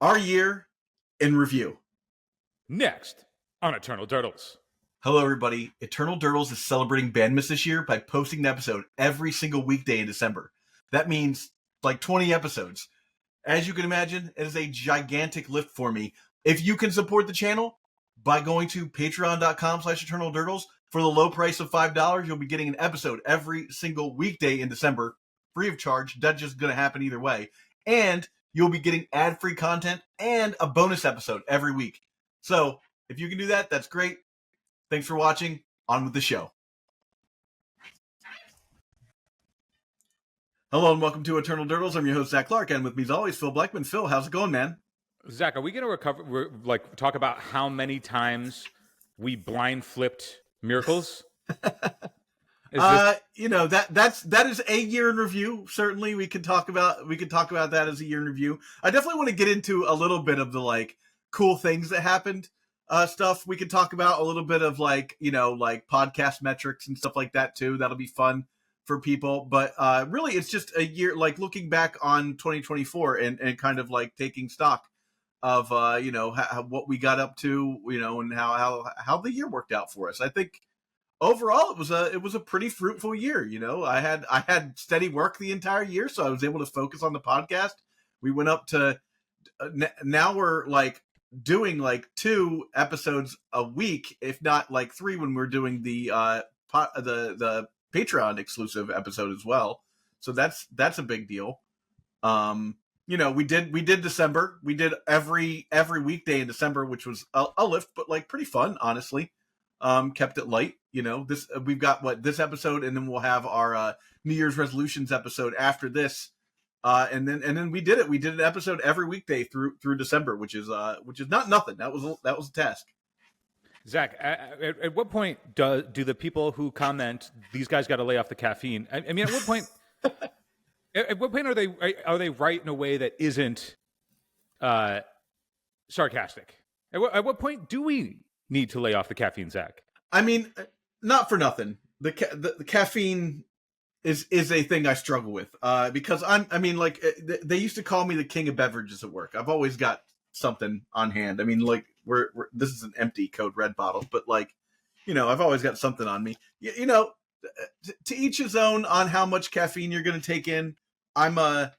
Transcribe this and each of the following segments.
Our year in review. Next on Eternal Turtles. Hello, everybody. Eternal Turtles is celebrating Bandmas this year by posting an episode every single weekday in December. That means like 20 episodes. As you can imagine, it is a gigantic lift for me. If you can support the channel by going to patreon.com/eternalturtles for the low price of $5, you'll be getting an episode every single weekday in December, free of charge. That's just going to happen either way. And you'll be getting ad-free content and a bonus episode every week. So if you can do that, that's great. Thanks for watching. On with the show. Hello and welcome to Eternal Turtles. I'm your host, Zach Clark, and with me as always, Phil Blackman. Phil, how's it going, man? Zach, are we going to talk about how many times we blind flipped miracles? That is a year in review. Certainly, we could talk about that as a year in review. I definitely want to get into a little bit of the cool things that happened. Stuff we could talk about, a little bit of podcast metrics and stuff like that too. That'll be fun for people. But really, it's just a year, looking back on 2024 and kind of taking stock of what we got up to, and how the year worked out for us. I think overall it was a pretty fruitful year. I had steady work the entire year, so I was able to focus on the podcast. We went up to now we're doing 2 episodes a week, if not 3 when we're doing the Patreon exclusive episode as well. So that's a big deal. We did December. We did every weekday in December, which was a lift, but pretty fun, honestly. Kept it light. We've got this episode, and then we'll have our New Year's resolutions episode after this. And then we did it. We did an episode every weekday through December, which is not nothing. That was a task. Zach, at what point do the people who comment these guys got to lay off the caffeine? I mean, at what point? At what point are they right in a way that isn't sarcastic? At what point do we need to lay off the caffeine, Zach? I mean, not for nothing. The caffeine is a thing I struggle with because they used to call me the king of beverages at work. I've always got something on hand. I mean, this is an empty Code Red bottle, but I've always got something on me. To each his own on how much caffeine you're going to take in. I'm a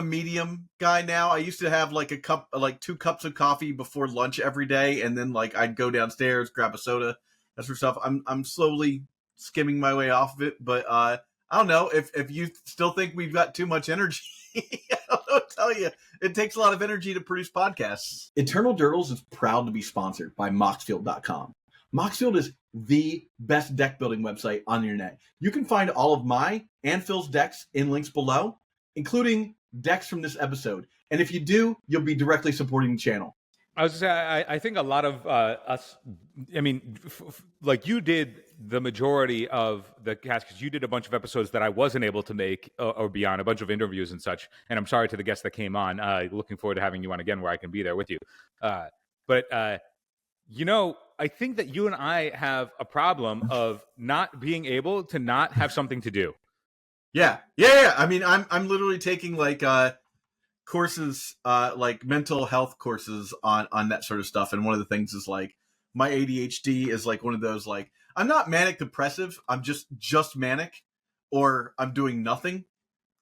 medium guy now. I used to have a cup, 2 cups of coffee before lunch every day, and then I'd go downstairs, grab a soda, that sort of stuff. I'm slowly skimming my way off of it, but I don't know if you still think we've got too much energy. I don't know what to tell you. It takes a lot of energy to produce podcasts. Eternal Turtles is proud to be sponsored by Moxfield.com. Moxfield is the best deck building website on the internet. You can find all of my and Phil's decks in links below, including decks from this episode. And if you do, you'll be directly supporting the channel. I was going to say, I think a lot of us, I mean, you did the majority of the cast, because you did a bunch of episodes that I wasn't able to make or be on, a bunch of interviews and such. And I'm sorry to the guests that came on. Looking forward to having you on again where I can be there with you. I think that you and I have a problem of not being able to not have something to do. Yeah. I mean, I'm literally taking courses, mental health courses on that sort of stuff. And one of the things is my ADHD is one of those, I'm not manic depressive. I'm just manic, or I'm doing nothing.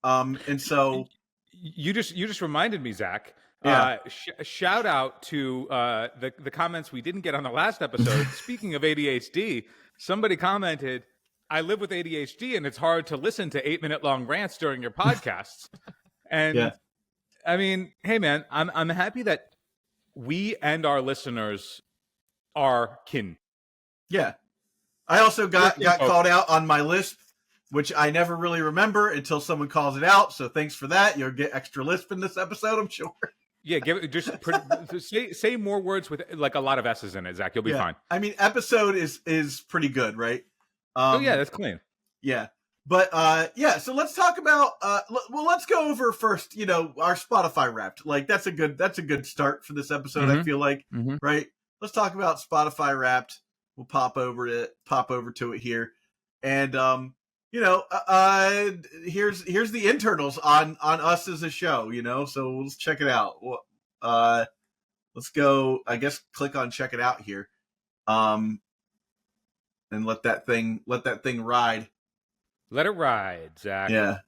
And so you just reminded me, Zach. Yeah. Shout out to the comments we didn't get on the last episode. Speaking of ADHD, somebody commented, I live with ADHD and it's hard to listen to 8-minute long rants during your podcasts. And yeah. I mean, hey man, I'm happy that we and our listeners are kin. Yeah. I also got called out on my lisp, which I never really remember until someone calls it out. So thanks for that. You'll get extra lisp in this episode, I'm sure. Yeah, say more words with a lot of S's in it, Zach. You'll be fine. I mean, episode is pretty good, right? That's clean. Yeah. But so let's talk about let's go over first, our Spotify Wrapped. That's a good start for this episode, I feel like. Mm-hmm. Right? Let's talk about Spotify Wrapped. We'll pop over to it here. And here's the internals on us as a show, so let's check it out. Let's go. I guess click on check it out here, and let that thing ride. Let it ride, Zach. Yeah.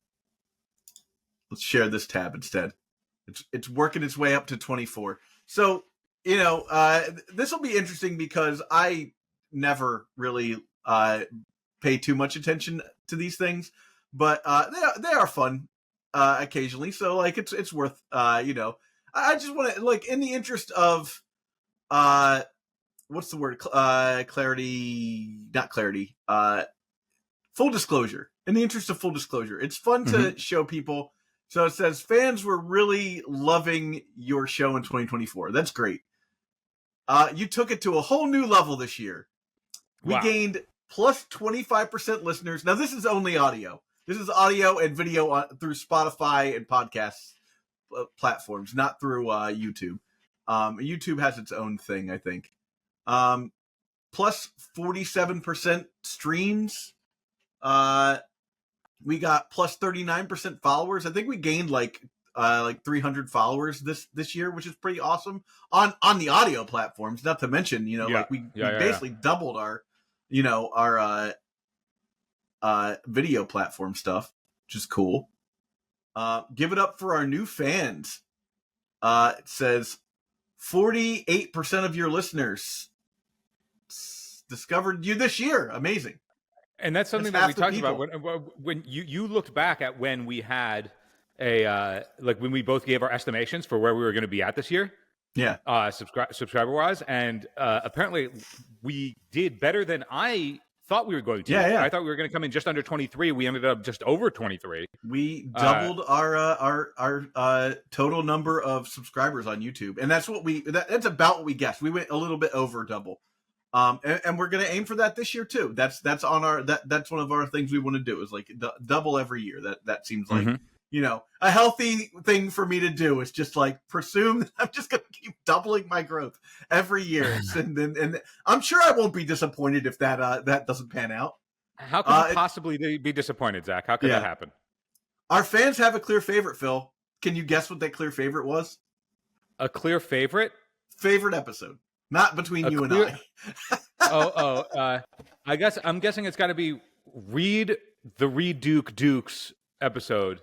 Let's share this tab instead. It's working its way up to 24. So this will be interesting because I never really pay too much attention to these things, but they are fun occasionally. So like it's worth I just want to, like, in the interest of what's the word, clarity, not clarity, full disclosure. In the interest of full disclosure, it's fun to show people. So it says fans were really loving your show in 2024. That's great. You took it to a whole new level this year. We gained plus 25% listeners. Now, this is only audio. This is audio and video through Spotify and podcast platforms, not through YouTube. YouTube has its own thing, I think. Plus 47% streams. We got plus 39% followers. I think we gained like 300 followers this year, which is pretty awesome on the audio platforms. Not to mention, we basically doubled our video platform stuff, which is cool. Give it up for our new fans. It says 48% of your listeners discovered you this year. Amazing. And that's something that we talked about when you looked back at when we had when we both gave our estimations for where we were going to be at this year. Yeah. Subscriber wise. And apparently we did better than I thought we were going to. Yeah. I thought we were going to come in just under 23. We ended up just over 23. We doubled our total number of subscribers on YouTube. And that's that's about what we guessed. We went a little bit over double. And we're going to aim for that this year too. That's on that's one of our things we want to do, is like double every year. That seems like, a healthy thing for me to do, is just like presume that I'm just going to keep doubling my growth every year. and I'm sure I won't be disappointed if that doesn't pan out. How could you possibly be disappointed, Zach? How could that happen? Our fans have a clear favorite, Phil. Can you guess what that clear favorite was? A clear favorite? Favorite episode. Not between you and I. I'm guessing it's got to be the Reed Dukes episode,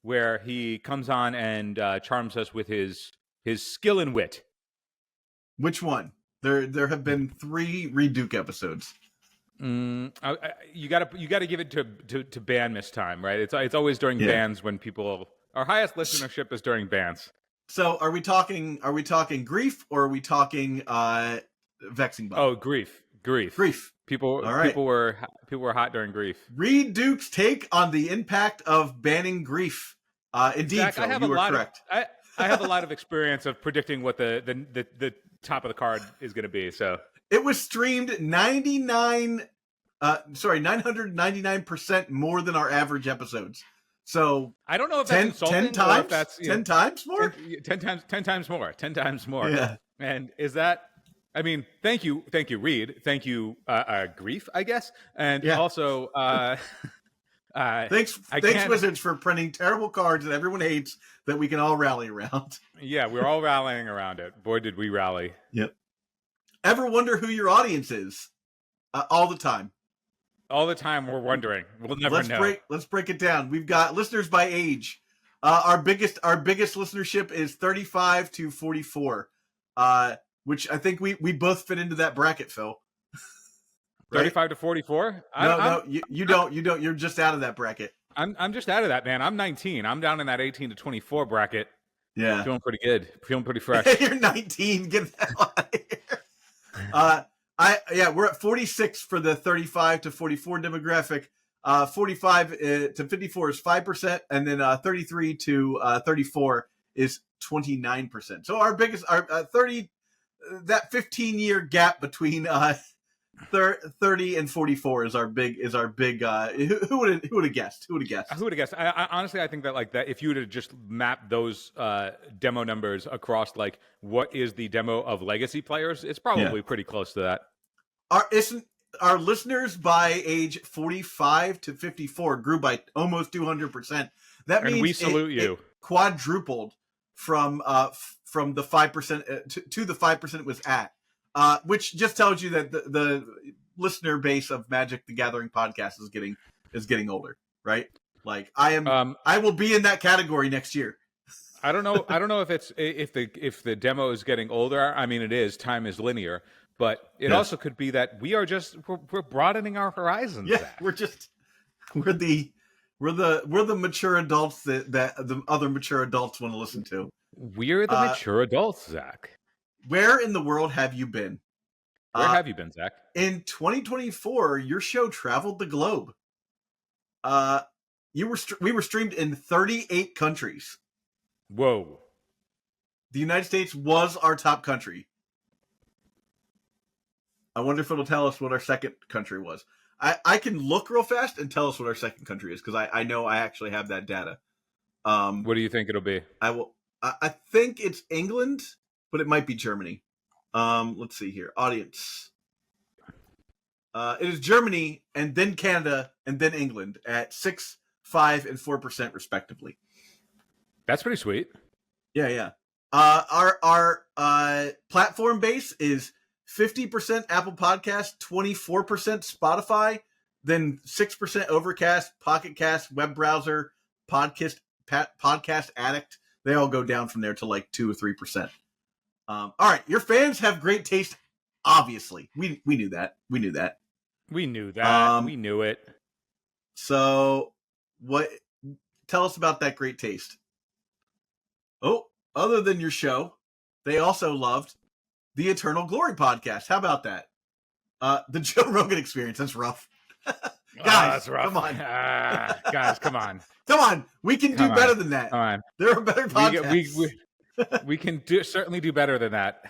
where he comes on and charms us with his skill and wit. Which one? There have been 3 Reed Duke episodes. You got to give it to band miss time, right? It's always during bands when people. Our highest listenership is during bands. So are we talking grief, or are we talking vexing bug? Oh, grief. People were hot during grief. Reed Duke's take on the impact of banning grief. Indeed, Zach, Phil, you were correct. I have a lot of experience of predicting what the top of the card is going to be. So it was streamed 999% more than our average episodes. So I don't know if that's insulting 10 times, or if that's 10 times more. 10 times more. Yeah. And is that? I mean, thank you, Reed. Thank you, grief, I guess, and also thanks Wizards, for printing terrible cards that everyone hates that we can all rally around. Yeah, we're all rallying around it. Boy, did we rally! Yep. Ever wonder who your audience is? All the time. All the time we're wondering. We'll never know. Let's break it down. We've got listeners by age. Our biggest listenership is 35 to 44, which I think we both fit into that bracket, Phil. Right? 35 to 44? No, you don't. You're just out of that bracket. I'm just out of that, man. I'm 19. I'm down in that 18 to 24 bracket. Yeah. Feeling pretty good. Feeling pretty fresh. You're 19. Get that out of here. We're at 46 for the 35 to 44 demographic. 45 to 54 is 5%, and then 33 to 34 is 29%. So our 30, that 15-year gap between 30 and 44 is our big. Who would have guessed? Who would have guessed? I honestly, I think that like that, if you were to just map those demo numbers across like what is the demo of legacy players, it's probably pretty close to that. Our listeners by age 45 to 54 grew by almost 200%. That means we salute you. It quadrupled from from the 5% to the 5% it was at, which just tells you that the listener base of Magic the Gathering podcast is getting older, right? Like I will be in that category next year. I don't know. I don't know if the demo is getting older. I mean, it is. Time is linear, but it also could be that we're broadening our horizons. Yeah, Zach. we're the mature adults that the other mature adults want to listen to. We're the mature adults, Zach. Where in the world have you been? Where have you been, Zach? In 2024, your show traveled the globe. We were streamed in 38 countries. Whoa. The United States was our top country. I wonder if it'll tell us what our second country was. I can look real fast and tell us what our second country is, because I know I actually have that data. What do you think it'll be? I think it's England, but it might be Germany. Let's see here. Audience. It is Germany, and then Canada, and then England at 6%, 5%, and 4% respectively. That's pretty sweet. Yeah. Our platform base is 50% Apple Podcast, 24% Spotify, then 6% Overcast, Pocket Cast, web browser, Podcast Addict. They all go down from there to like 2 or 3%. All right, your fans have great taste. Obviously, we knew that. We knew that. We knew it. So, tell us about that great taste. Oh, other than your show, they also loved the Eternal Glory podcast. How about that? The Joe Rogan Experience. That's rough. Guys, that's rough. Come on. Guys, come on. Come on. We can do better than that. Come on. There are better podcasts. We can certainly do better than that.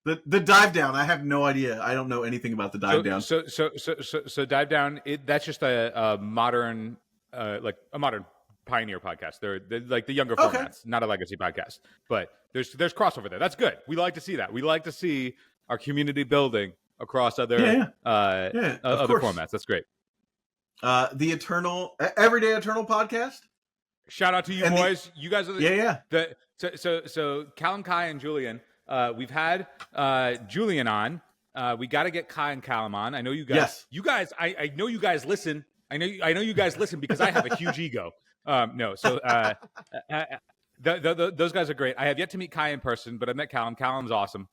The dive down. I have no idea. I don't know anything about the dive down. So dive down. That's just a modern, like a modern pioneer podcast. They're like the younger formats, not a legacy podcast. But there's crossover there. That's good. We like to see that. We like to see our community building across other other formats. That's great. The Everyday Eternal podcast. Shout out to you boys. You guys are So Callum, Kai, and Julian. We've had Julian on. We got to get Kai and Callum on. I know you guys. Yes. You guys. I know you guys listen. I know you guys listen because I have a huge ego. No. So those guys are great. I have yet to meet Kai in person, but I met Callum. Callum's awesome.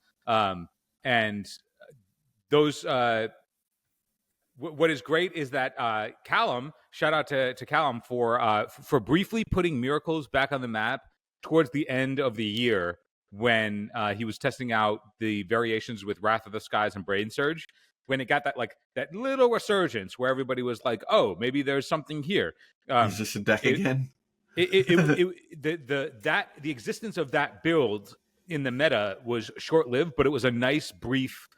And those. What is great is that Callum. Shout out to Callum for briefly putting Miracles back on the map towards the end of the year when he was testing out the variations with Wrath of the Skies and Brain Surge. When it got that little resurgence where everybody was like, "Oh, maybe there's something here." Is this a deck again? The existence of that build in the meta was short-lived, but it was a nice brief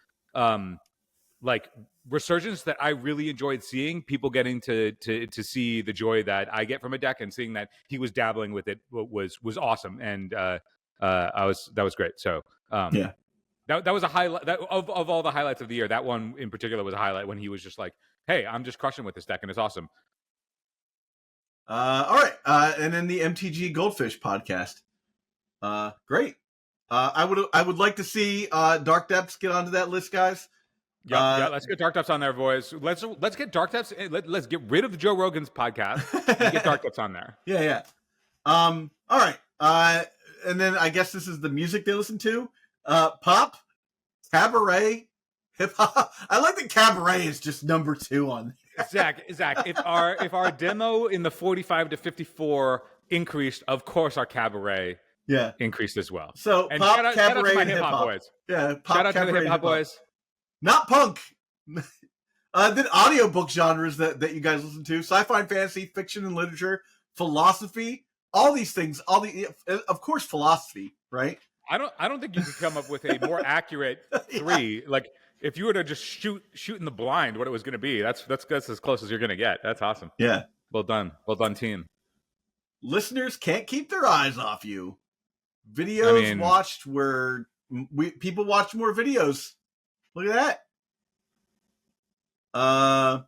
like resurgence that I really enjoyed seeing. People getting to see the joy that I get from a deck, and seeing that he was dabbling with it was awesome, and that was great. So that was a highlight of all the highlights of the year. That one in particular was a highlight when he was just like, "Hey, I'm just crushing with this deck, and it's awesome." All right, and then the MTG Goldfish podcast. Great. I would like to see Dark Depths get onto that list, guys. Yeah, let's get Dark Depths on there, boys. Let's get Dark Depths. Let's get rid of Joe Rogan's podcast and get Dark Depths on there. Yeah. All right. And then I guess this is the music they listen to. Pop, cabaret, hip hop. I like that cabaret is just number 2 on there. Zach, if our demo in the 45 to 54 increased, of course our cabaret increased as well. So and pop, shout out cabaret, to my and hip hop boys. Yeah, pop, shout out cabaret, to the hip hop boys. Not punk. Then audiobook genres that you guys listen to: sci-fi and fantasy, fiction and literature, philosophy, all these things. Of course, philosophy, right? I don't think you could come up with a more accurate 3. Like if you were to just shoot in the blind what it was going to be, that's as close as you're going to get. That's awesome. Yeah. Well done, team. Listeners can't keep their eyes off you. Videos watched were people watch more videos. Look at that.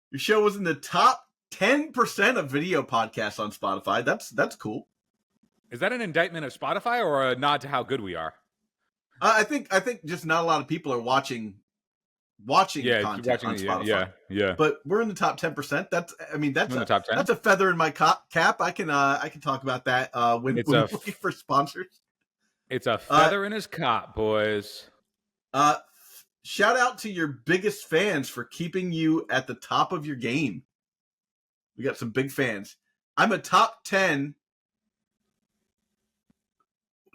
Your show was in the top 10% of video podcasts on Spotify. That's cool. Is that an indictment of Spotify or a nod to how good we are? I think just not a lot of people are watching Yeah, content watching on it. Yeah, Spotify. yeah, yeah. But we're in the top 10%. We're in the top 10. That's a feather in my cap. I can talk about that It's when a we're looking for sponsors. it's a Uh, feather in his cop, boys. uh, Shout out to your biggest fans for keeping you at the top of your game. We got some big fans. I'm a top 10.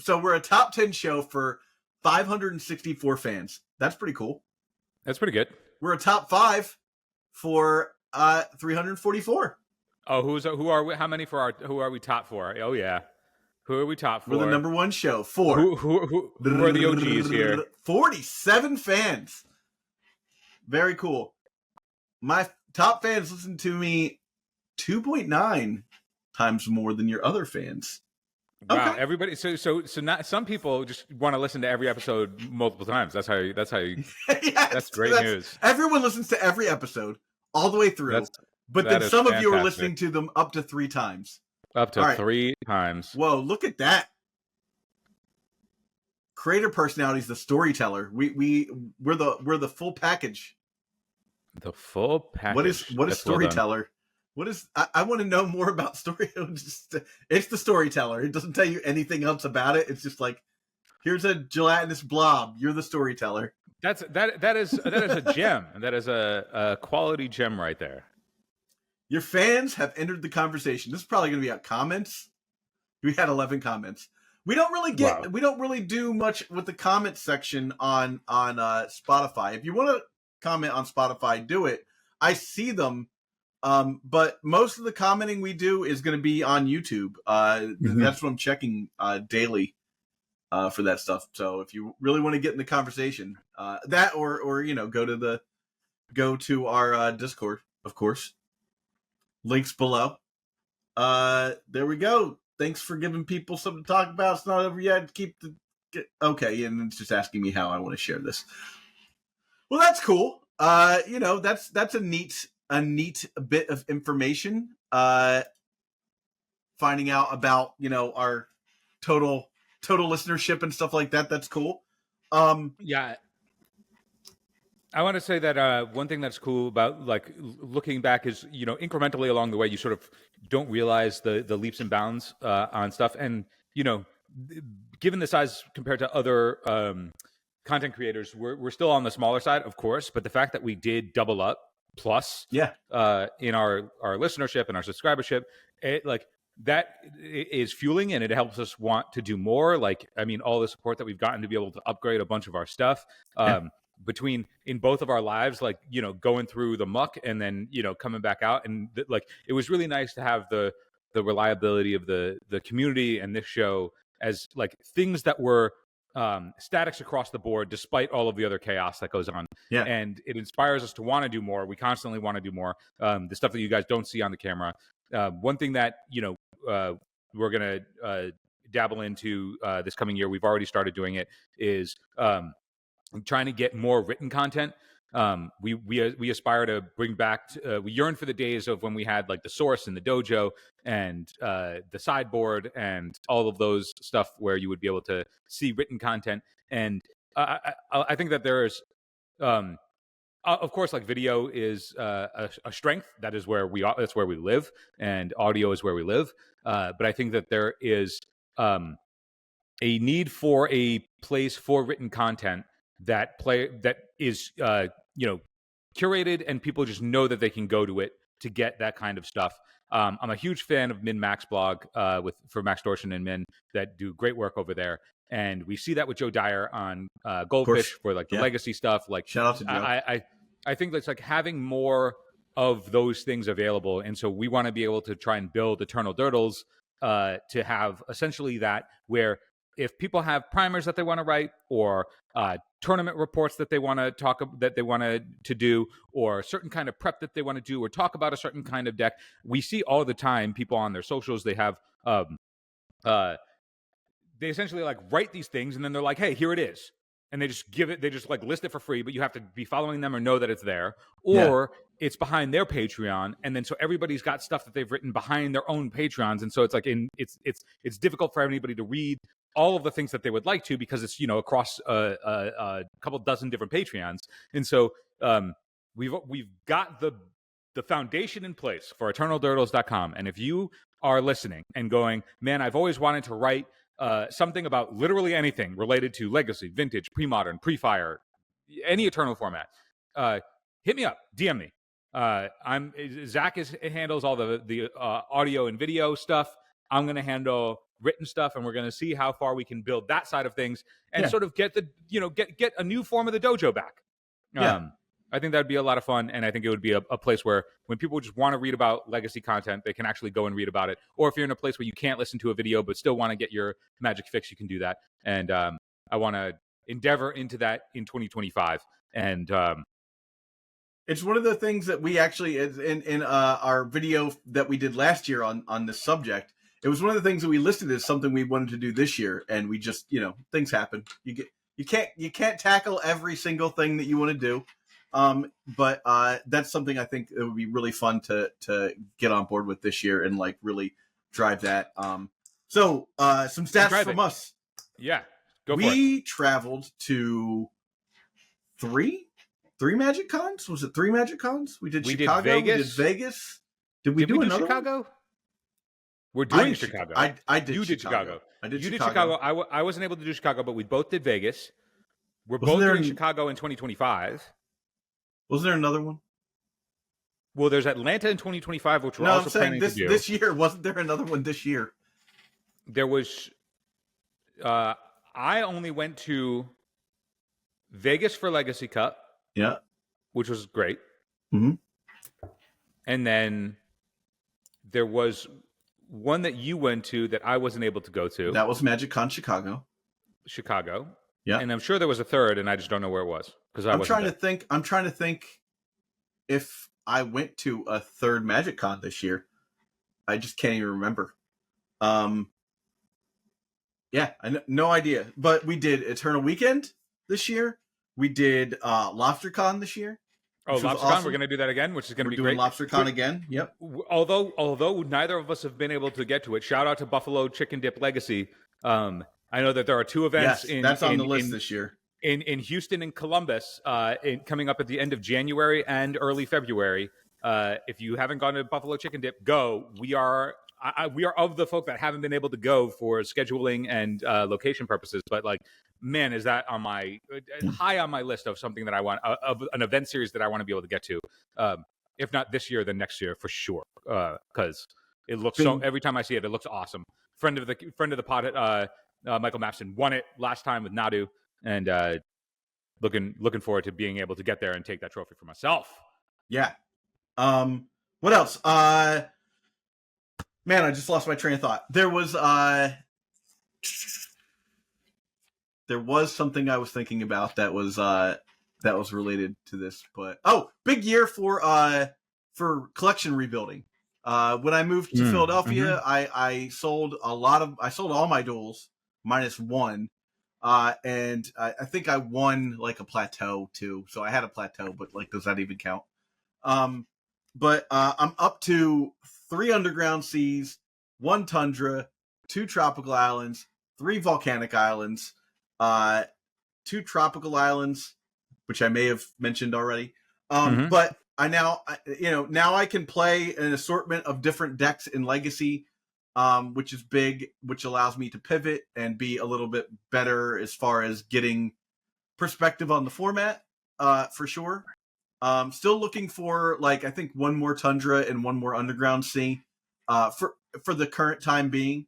So we're a top 10 show for 564 fans. That's pretty cool. That's pretty good. We're a top 5 for 344. Oh, who are we? How many for our? Who are we top for? Oh yeah, who are we top for? We're the number 1 show for Who are the OGs here? 47 fans. Very cool. My top fans listen to me 2.9 times more than your other fans. Wow, Okay. everybody. So not some people just want to listen to every episode multiple times. That's how you. Yes, That's great news. Everyone listens to every episode all the way through. But that then is some of you are fantastic. listening to them up to 3 times. Up to All right. 3 times. Whoa, look at that. Creator personality is the storyteller. We're the full package. The full package. What is storyteller? What is I want to know more about story. It's the storyteller. It doesn't tell you anything else about it. It's just like, here's a gelatinous blob. You're the storyteller. That is a gem. That is a quality gem right there. Your fans have entered the conversation. This is probably going to be out comments. We had 11 comments. We don't really do much with the comment section on Spotify. If you want to comment on Spotify, do it. I see them, but most of the commenting we do is going to be on YouTube. That's what I'm checking daily for that stuff. So if you really want to get in the conversation, that or go to our Discord, of course. Links below. There we go. Thanks for giving people something to talk about. It's not over yet. Okay, and it's just asking me how I want to share this. Well, that's cool. That's a neat bit of information. Finding out about our total listenership and stuff like that. That's cool. Yeah. I want to say that one thing that's cool about looking back is incrementally along the way you sort of don't realize the leaps and bounds on stuff, and given the size compared to other content creators, we're still on the smaller side, of course, but the fact that we did double up plus in our listenership and our subscribership, that is fueling, and it helps us want to do more. All the support that we've gotten to be able to upgrade a bunch of our stuff. Between in both of our lives, going through the muck and then coming back out, and it was really nice to have the reliability of the community and this show as things that were statics across the board despite all of the other chaos that goes on. And it inspires us to want to do more. We constantly want to do more, the stuff that you guys don't see on the camera. One thing that we're gonna dabble into this coming year, we've already started doing it, is trying to get more written content. We aspire to bring back. We yearn for the days of when we had the source and the dojo and the sideboard and all of those stuff where you would be able to see written content. And I think that there's, of course, video is a strength. That is where we are. That's where we live, and audio is where we live. But I think that there is a need for a place for written content that is curated, and people just know that they can go to it to get that kind of stuff. I'm a huge fan of Min Max blog for Max Dorshin and Min that do great work over there, and we see that with Joe Dyer on Goldfish for the legacy stuff. Shout out to Joe. I think that's having more of those things available, and so we want to be able to try and build Eternal Durdles to have essentially that, where if people have primers that they want to write, or tournament reports that they want to do, or a certain kind of prep that they want to do, or talk about a certain kind of deck, we see all the time people on their socials, they have they essentially write these things, and then they're like, hey, here it is. and they just give it, they just like list it for free, but you have to be following them or know that it's there, Yeah. or it's behind their Patreon, and then so everybody's got stuff that they've written behind their own Patreons, and so it's like it's difficult for anybody to read all of the things that they would like to, because it's, you know, across a couple dozen different Patreons, and so we've got the foundation in place for eternaldurtles.com, and if you are listening and going, man, I've always wanted to write something about literally anything related to legacy, vintage, pre-modern, pre-fire, any Eternal format, hit me up, DM me. I'm Zach handles all the audio and video stuff. I'm going to handle written stuff, and we're going to see how far we can build that side of things, and sort of get the, you know, get a new form of the dojo back. I think that'd be a lot of fun, and I think it would be a place where when people just want to read about legacy content, they can actually go and read about it. Or if you're in a place where you can't listen to a video but still want to get your magic fix, you can do that. And I want to endeavor into that in 2025. And it's one of the things that we actually, in our video that we did last year on this subject, it was one of the things that we listed as something we wanted to do this year, and we just, you know, things happen. You can't tackle every single thing that you want to do. But that's something I think it would be really fun to get on board with this year and like really drive that. So some stats from us. Yeah, go for it. We traveled to three Magic Cons. Was it 3 Magic Cons? We did Chicago. Vegas. We did Vegas. Did we do another Chicago? One? We're doing Chicago. I did. You did Chicago. You did Chicago. I wasn't able to do Chicago, but we both did Vegas. We're both doing Chicago in 2025. Was there another one? Well, there's Atlanta in 2025, which we're also planning to do. This year. Wasn't there another one this year? There was. I only went to Vegas for Legacy Cup. Yeah. Which was great. Mm-hmm. And then there was one that you went to that I wasn't able to go to. That was Magic Con Chicago. Yeah. And I'm sure there was a third, and I just don't know where it was. I'm trying to think if I went to a third Magic Con this year. I just can't even remember. Yeah, no idea. But we did Eternal Weekend this year. We did LobsterCon this year. Oh, LobsterCon, awesome. We're going to do that again, which is going to be great. LobsterCon again, yep. Although neither of us have been able to get to it, shout out to Buffalo Chicken Dip Legacy. I know that there are 2 events. Yes, that's on the list this year. In Houston and Columbus, coming up at the end of January and early February. If you haven't gone to Buffalo Chicken Dip, go. We are of the folk that haven't been able to go for scheduling and location purposes, but like, man, is that on my high on my list of something that I want, of an event series that I want to be able to get to. If not this year, then next year for sure. Because it looks every time I see it, it looks awesome. Friend of the pod, Michael Mapson won it last time with Nadu, and looking forward to being able to get there and take that trophy for myself. Yeah. What else? Man, I just lost my train of thought. There was something I was thinking about that was related to this, but big year for collection rebuilding. When I moved to Philadelphia, I sold all my duels minus one. And I think I won like a plateau too. So I had a plateau, but like, does that even count? But I'm up to 3 underground seas, 1 tundra, 2 tropical islands, 3 volcanic islands, 2 tropical islands, which I may have mentioned already. But now I can play an assortment of different decks in Legacy, which is big, which allows me to pivot and be a little bit better as far as getting perspective on the format, for sure. Still looking for, like, I think 1 more tundra and 1 more underground sea, for the current time being.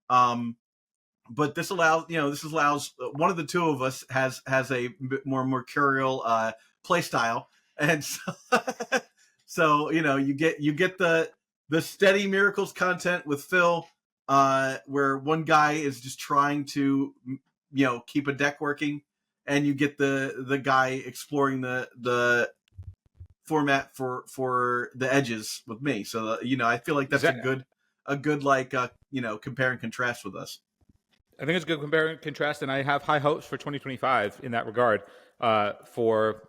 But this allows one of the 2 of us has a bit more mercurial play style, and so you get the steady miracles content with Phil, where one guy is just trying to keep a deck working, and you get the guy exploring the format for the edges with me. So I feel like that's a good like compare and contrast with us. I think it's a good compare and contrast, and I have high hopes for 2025 in that regard. For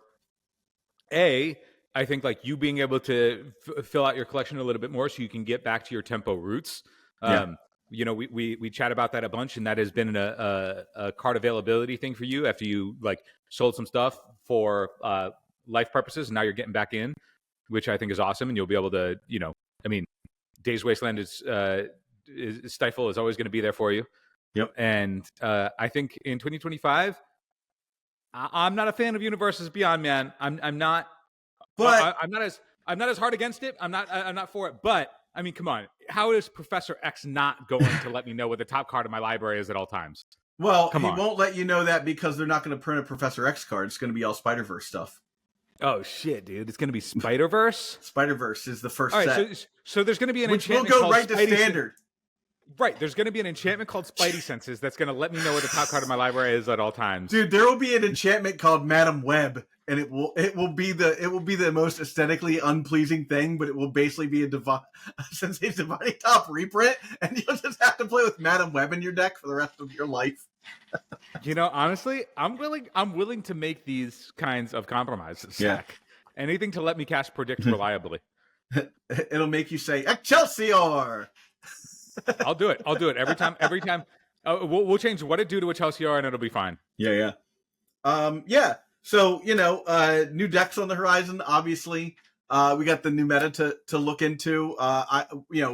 I think like you being able to fill out your collection a little bit more, so you can get back to your tempo roots. Yeah. We chat about that a bunch, and that has been a card availability thing for you after you like sold some stuff for life purposes, and now you're getting back in, which I think is awesome, and you'll be able to, I mean, Days Wasteland is Stifle is always going to be there for you. Yep. And I think in 2025, I'm not a fan of Universes Beyond, man. I'm not. But I'm not as hard against it. I'm not for it. But I mean, come on. How is Professor X not going to let me know what the top card of my library is at all times? well, Come he on. won't let you know that because they're not going to print a Professor X card. It's going to be all Spider-Verse stuff. Oh shit, dude! It's gonna be Spider-Verse. Spider-Verse is the first All right, set, so there's gonna be an which will enchantment go called right to Spidey standard. Right, there's going to be an enchantment called Spidey Senses that's going to let me know where the top card of my library is at all times. Dude, there will be an enchantment called Madam Web, and it will be the most aesthetically unpleasing thing, but it will basically be a Sensei Dividing Top reprint, and you'll just have to play with Madam Web in your deck for the rest of your life. Honestly, I'm willing to make these kinds of compromises. Yeah. Anything to let me cast Predict reliably. It'll make you say Excelsior. I'll do it every time. We'll change what it do to a Chelsea and it'll be fine. Yeah. So new decks on the horizon. Obviously, we got the new meta to look into.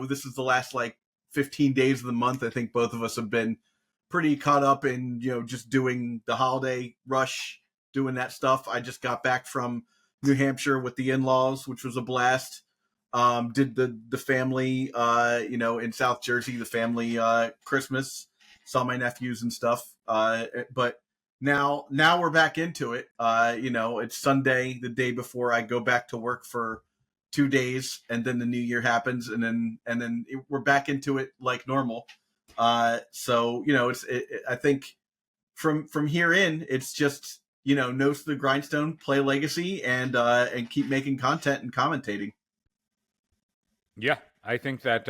This is the last like 15 days of the month. I think both of us have been pretty caught up in just doing the holiday rush, doing that stuff. I just got back from New Hampshire with the in-laws, which was a blast. Did the family, in South Jersey, the family Christmas, saw my nephews and stuff. But now we're back into it. It's Sunday, the day before I go back to work for 2 days, and then the new year happens, and then we're back into it like normal. I think from here in, it's just nose to the grindstone, play Legacy, and keep making content and commentating. Yeah, I think that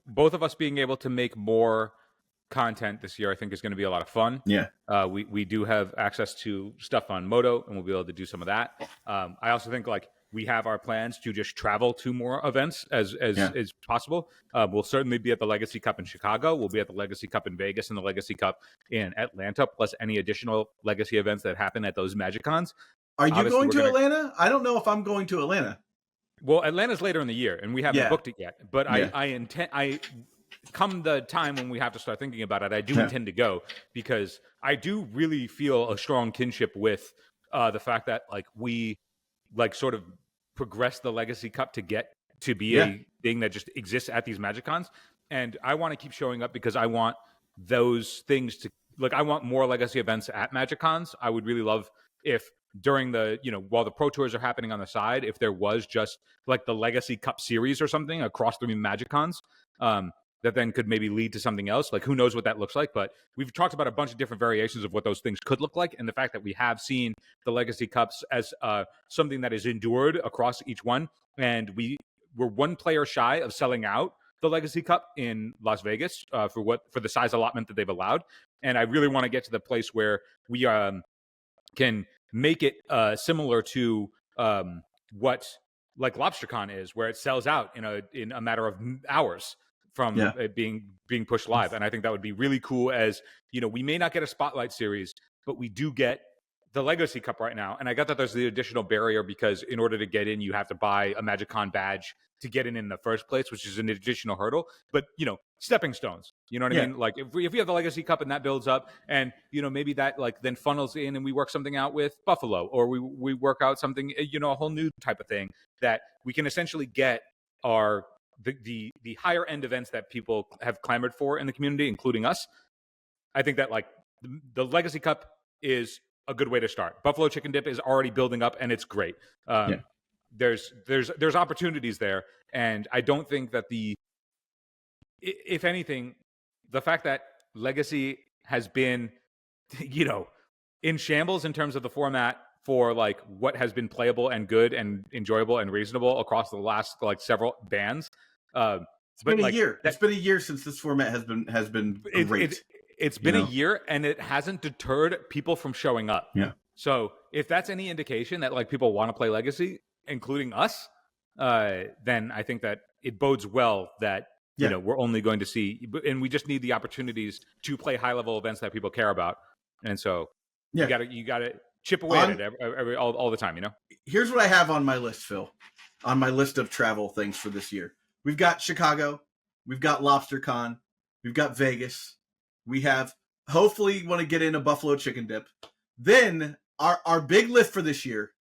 both of us being able to make more content this year, I think is going to be a lot of fun. Yeah. We do have access to stuff on Moto, and we'll be able to do some of that. I also think like we have our plans to just travel to more events as possible. We'll certainly be at the Legacy Cup in Chicago. We'll be at the Legacy Cup in Vegas and the Legacy Cup in Atlanta, plus any additional Legacy events that happen at those MagicCons. Are you going to Atlanta? I don't know if I'm going to Atlanta. Well, Atlanta's later in the year, and we haven't booked it yet. But Yeah. I intend. Come the time when we have to start thinking about it, I do intend to go because I do really feel a strong kinship with the fact that like we like sort of progress the Legacy Cup to get to be a thing that just exists at these MagicCons, and I want to keep showing up because I want those things to I want more Legacy events at MagicCons. I would really love if during the while the Pro Tours are happening on the side, if there was just like the Legacy Cup series or something across the MagicCons. That then could maybe lead to something else. Like, who knows what that looks like? But we've talked about a bunch of different variations of what those things could look like. And the fact that we have seen the Legacy Cups as something that is endured across each one. And we were one player shy of selling out the Legacy Cup in Las Vegas for the size allotment that they've allowed. And I really want to get to the place where we can make it similar to what like LobsterCon is, where it sells out in a matter of hours from it being pushed live. And I think that would be really cool as, we may not get a Spotlight series, but we do get the Legacy Cup right now. And I got that there's the additional barrier because in order to get in, you have to buy a MagicCon badge to get in the first place, which is an additional hurdle. But, stepping stones, you know what I mean? Like if we have the Legacy Cup and that builds up and, maybe that like then funnels in and we work something out with Buffalo, or we work out something, a whole new type of thing that we can essentially get our the higher end events that people have clamored for in the community, including us. I think that like the Legacy Cup is a good way to start. Buffalo Chicken Dip is already building up and it's great. There's opportunities there. And I don't think that if anything, the fact that Legacy has been, in shambles in terms of the format for like what has been playable and good and enjoyable and reasonable across the last like several bands. It's been a year. It's been a year since this format has been great. it's You been a know? year and it hasn't deterred people from showing up. Yeah. So if that's any indication that like people want to play Legacy, including us, then I think that it bodes well that Yeah. we're only going to see, and we just need the opportunities to play high level events that people care about, and so Yeah. you gotta chip away at it all the time. Here's what I have on my list, Phil, on my list of travel things for this year. We've got Chicago, we've got LobsterCon, we've got Vegas, we have hopefully want to get in a buffalo chicken dip. Then our big lift for this year.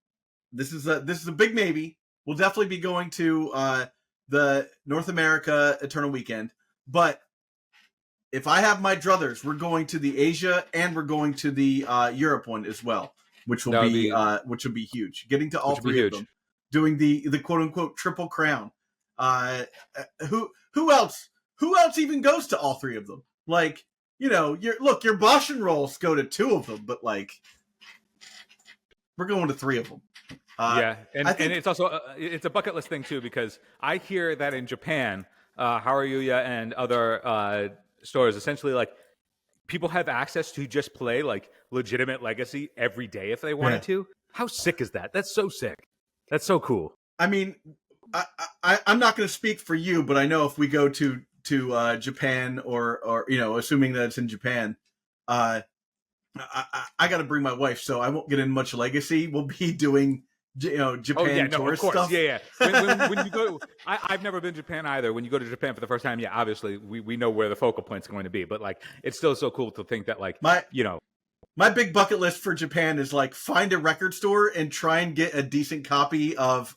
This is a big maybe. We'll definitely be going to the North America Eternal Weekend, but if I have my druthers, we're going to the Asia and we're going to the Europe one as well, which will be huge. Getting to all three of them, doing the quote unquote triple crown. Who else even goes to all three of them? Like, your Bosch and rolls go to two of them, but like we're going to three of them. And it's also it's a bucket list thing too, because I hear that in Japan, Haruya and other stores, essentially like people have access to just play like legitimate Legacy every day if they wanted to. How sick is that? That's so sick. That's so cool. I mean, I'm not going to speak for you, but I know if we go to Japan or assuming that it's in Japan, I got to bring my wife, so I won't get in much Legacy. We'll be doing Japan tourist stuff. Yeah. When you go, I've never been to Japan either. When you go to Japan for the first time, yeah, obviously we know where the focal point's going to be, but like it's still so cool to think that like my big bucket list for Japan is like find a record store and try and get a decent copy of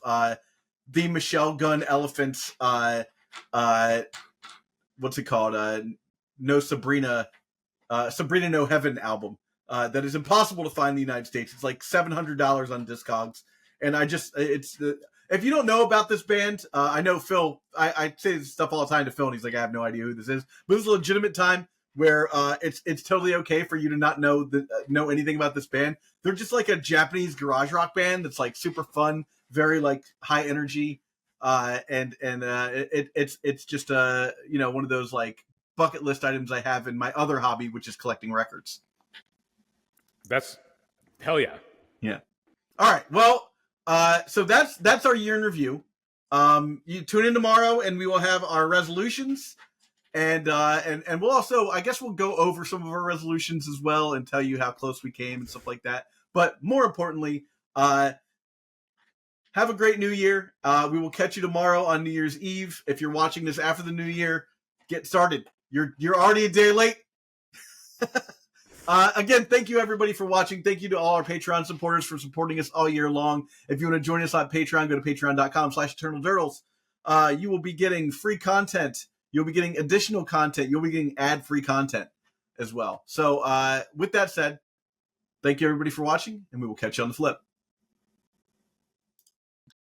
the Michelle Gunn Elephants what's it called? No Sabrina No Heaven album. That is impossible to find in the United States. It's like $700 on Discogs. And if you don't know about this band, I know Phil, I say this stuff all the time to Phil, and he's like, I have no idea who this is. But this is a legitimate time where it's totally okay for you to not know anything about this band. They're just like a Japanese garage rock band that's like super fun, very like high energy, it's just one of those like bucket list items I have in my other hobby, which is collecting records. That's hell yeah. Yeah. All right. Well, so that's our year in review. You tune in tomorrow and we will have our resolutions and we'll also, I guess we'll go over some of our resolutions as well and tell you how close we came and stuff like that. But more importantly, have a great new year. We will catch you tomorrow on New Year's Eve. If you're watching this after the new year, get started. You're already a day late. Again, thank you everybody for watching. Thank you to all our Patreon supporters for supporting us all year long. If you want to join us on Patreon, go to patreon.com/eternaldurdles. You will be getting free content. You'll be getting additional content. You'll be getting ad-free content as well. So with that said, thank you everybody for watching, and we will catch you on the flip.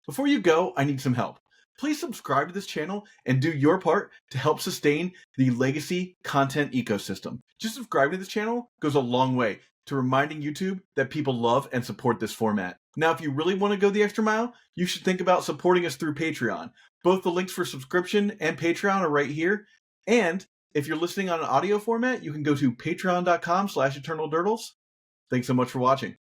Before you go, I need some help. Please subscribe to this channel and do your part to help sustain the Legacy content ecosystem. Just subscribing to this channel goes a long way to reminding YouTube that people love and support this format. Now, if you really want to go the extra mile, you should think about supporting us through Patreon. Both the links for subscription and Patreon are right here. And if you're listening on an audio format, you can go to patreon.com/eternaldurdles. Thanks so much for watching.